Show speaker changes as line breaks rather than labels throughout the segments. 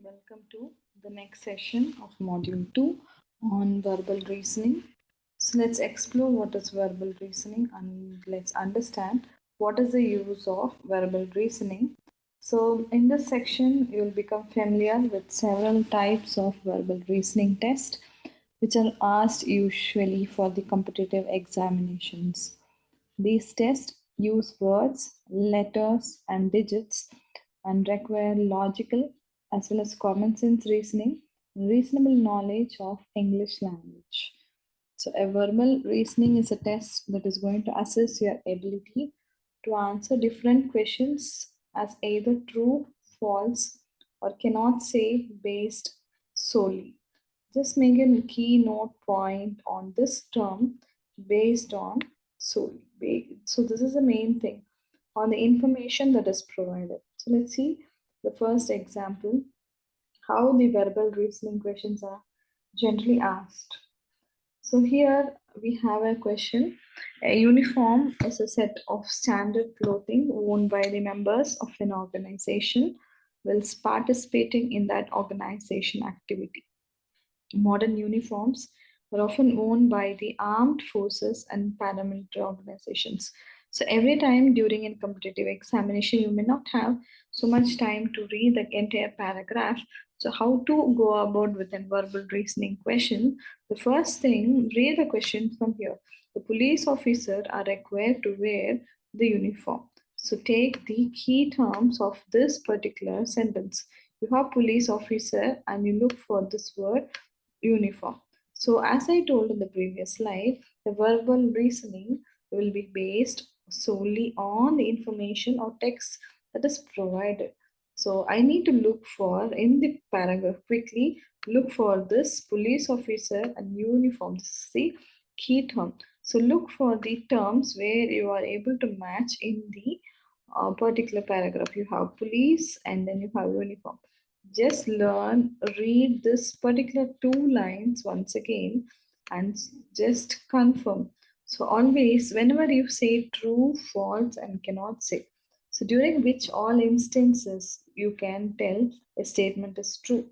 welcome to the next session of Module 2 on verbal reasoning. So let's explore what is verbal reasoning and let's understand what is the use of verbal reasoning. So in this section, you will become familiar with several types of verbal reasoning tests which are asked usually for the competitive examinations. These tests use words, letters, and digits and require logical as well as common sense reasoning and reasonable knowledge of English language. So, a verbal reasoning is a test that is going to assess your ability to answer different questions as either true, false, or cannot say based solely. Just make a keynote point on this term based on solely. So, this is the main thing on the information that is provided. So, let's see the first example how the verbal reasoning questions are generally asked. So here we have a question. A uniform is a set of standard clothing worn by the members of an organization whilst participating in that organization activity. Modern uniforms are often worn by the armed forces and paramilitary organizations. So every time during a competitive examination, you may not have so much time to read the entire paragraph. So how to go about with a verbal reasoning question? The first thing, read the question from here. The police officer are required to wear the uniform. So take the key terms of this particular sentence. You have police officer and you look for this word uniform. So, as I told in the previous slide, the verbal reasoning will be based solely on the information or text that is provided. So, I need to look for in the paragraph quickly look for this police officer and uniform. This is the key term. So, look for the terms where you are able to match in the particular paragraph. You have police and then you have uniform. Just learn, read this particular two lines once again and just confirm. So, always, whenever you say true, false, and cannot say, so during which all instances you can tell a statement is true.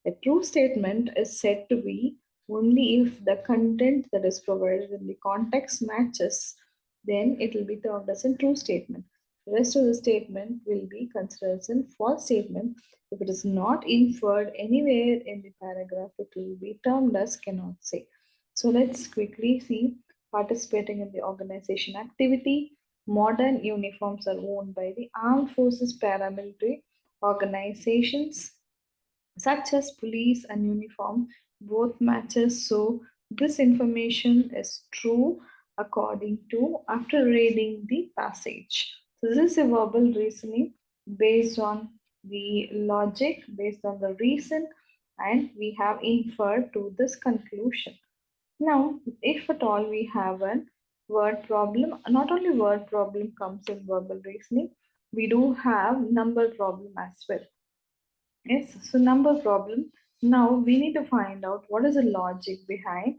A true statement is said to be only if the content that is provided in the context matches, then it will be termed as a true statement. The rest of the statement will be considered as a false statement. If it is not inferred anywhere in the paragraph, it will be termed as cannot say. So let's quickly see participating in the organization activity. Modern uniforms are worn by the armed forces paramilitary organizations such as police and uniform, both matches. So this information is true according to after reading the passage. So this is a verbal reasoning based on the logic, based on the reason, and we have inferred to this conclusion. Now, if at all we have a word problem, not only word problem comes in verbal reasoning, we do have number problem as well. Yes, so number problem. Now we need to find out what is the logic behind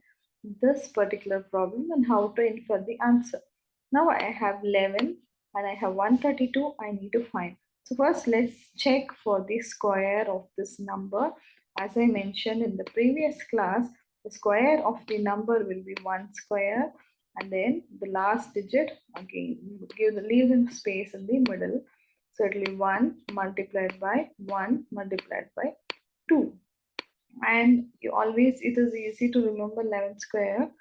this particular problem and how to infer the answer. Now I have 11 and I have 132 I need to find. So first let's check for the square of this number. As I mentioned in the previous class, the square of the number will be 1 square and then the last digit again leave the space in the middle. So it will be 1 multiplied by 1 multiplied by 2. And you always, it is easy to remember 11 square,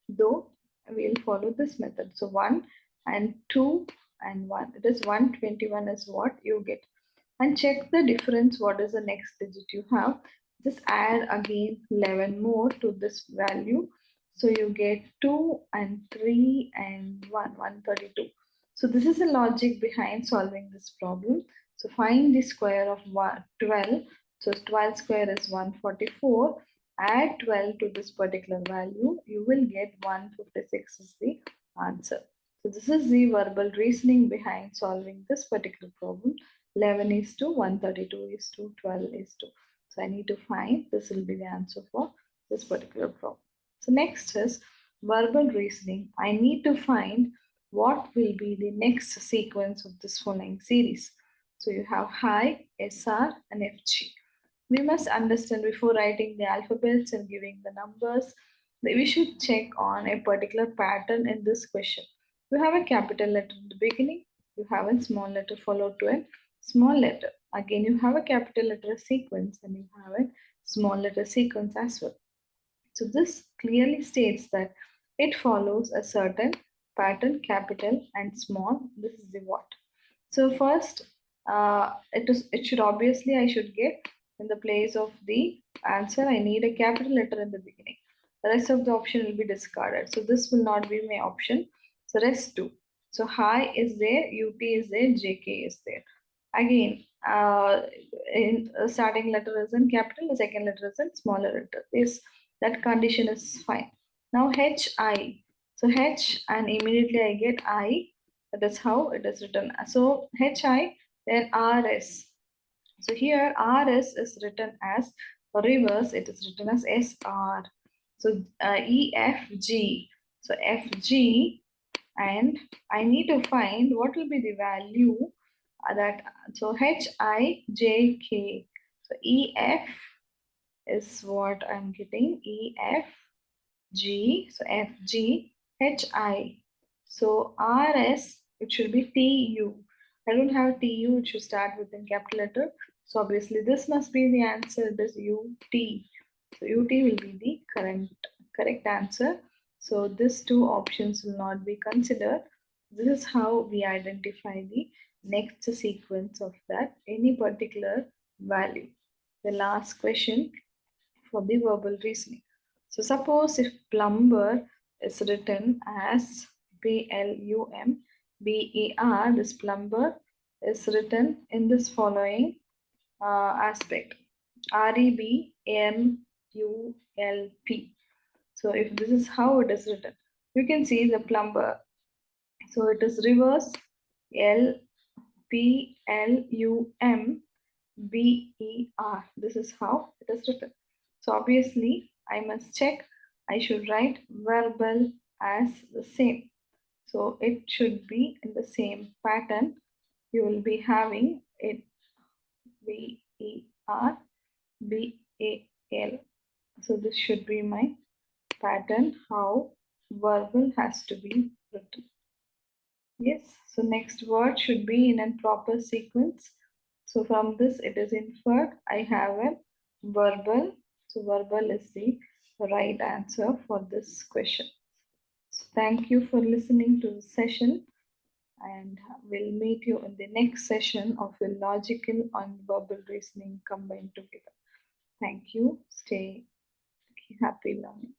though we'll follow this method. So 1 and 2 and 1. It is 121 is what you get. And check the difference. What is the next digit you have? Just add again 11 more to this value. So you get 2 and 3 and 1, 132. So this is the logic behind solving this problem. So find the square of 12. So 12 square is 144. Add 12 to this particular value. You will get 156 is the answer. So this is the verbal reasoning behind solving this particular problem. 11 is to 132 is to 12 is to. So I need to find this will be the answer for this particular problem. So next is verbal reasoning. I need to find what will be the next sequence of this following series. So you have high, SR and FG. We must understand before writing the alphabets and giving the numbers that we should check on a particular pattern in this question. You have a capital letter in the beginning, you have a small letter followed to a small letter. Again, you have a capital letter sequence and you have a small letter sequence as well. So this clearly states that it follows a certain pattern, capital and small. This is the what. So first, it should obviously I should get in the place of the answer. I need a capital letter in the beginning. The rest of the option will be discarded. So this will not be my option. So rest two. So high is there, UT is there, JK is there. Again, in starting letter is in capital, the second letter is in smaller letter. This that condition is fine. Now HI. So H and immediately I get I. That is how it is written. So HI, then RS. So here RS is written as reverse, it is written as SR. So EFG. So FG, and I need to find what will be the value that, so HIJK. So EF is what I'm getting, EFG. So FG, HI. So RS, it should be TU. I don't have TU, it should start with a capital letter. So obviously this must be the answer, this UT. So UT will be the correct answer. So these two options will not be considered. This is how we identify the next sequence of that any particular value. The last question for the verbal reasoning. So suppose if plumber is written as PLUMBER, this plumber is written in this following aspect, REBMULP. So if this is how it is written, you can see the plumber. So it is reverse LPLUMBER. This is how it is written. So obviously I must check. I should write verbal as the same. So it should be in the same pattern. You will be having it VERBAL. So this should be my pattern how verbal has to be written. Yes, so next word should be in a proper sequence. So from this it is inferred I have a verbal. So verbal is the right answer for this question. So thank you for listening to the session, and we'll meet you in the next session of a logical and verbal reasoning combined together. Thank you. Stay happy learning.